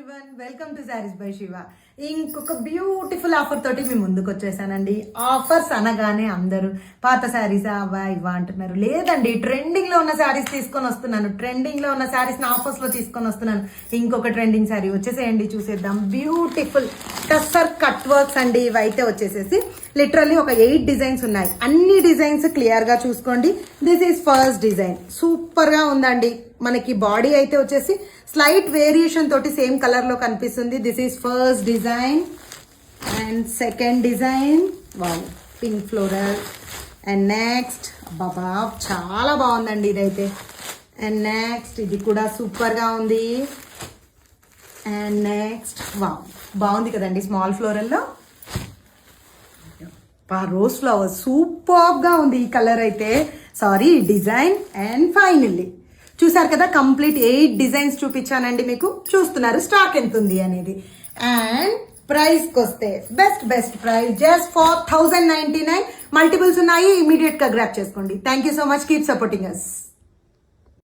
Everyone, welcome to saris by Shiva. ఇంకొక beautiful offer తోటి మీ ముందుకు వచ్చేసానండి. ఆఫర్స్ అనగానే అందరూ పాత శారీస్ అవా ఇవా అంటున్నారు. లేదండి, ట్రెండింగ్ లో ఉన్న శారీస్ తీసుకొని వస్తున్నాను. ట్రెండింగ్ లో ఉన్న శారీస్ ఆఫర్స్ లో తీసుకొని వస్తున్నాను. ఇంకొక ట్రెండింగ్ శారీ వచ్చేసేయండి, చూసేద్దాం. బ్యూటిఫుల్ టస్సర్ కట్ వర్క్స్ అండి. ఇవైతే వచ్చేసేసి లిటరల్లీ ఒక 8 డిజైన్స్ ఉన్నాయి. అన్ని డిజైన్స్ క్లియర్ గా చూసుకోండి. This is first design, super గా ఉందండి. మనకి బాడీ అయితే వచ్చేసి స్లైట్ వేరియేషన్ తోటి సేమ్ కలర్ లో కనిపిస్తుంది. This is first design and second design wow, pink floral. And next బాబా చాలా బాగుందండి ఇదైతే. అండ్ నెక్స్ట్ ఇది కూడా సూపర్ గా ఉంది. అండ్ నెక్స్ట్ వావ్, బాగుంది కదండి స్మాల్ ఫ్లోరల్ లో రోజ్ ఫ్లవర్. సూపర్ గా ఉంది ఈ కలర్ అయితే, సారీ డిజైన్. అండ్ ఫైనల్లీ చూసారు కదా, కంప్లీట్ 8 డిజైన్స్ చూపించానండి మీకు. చూస్తున్నారు స్టాక్ ఎంత ఉంది అనేది. అండ్ ప్రైస్ కి వస్తే best price just for 1099. Multiples ఉన్నాయి, ఇమీడియట్ గా గ్రాప్ చేసుకోండి. Thank you so much, keep supporting us.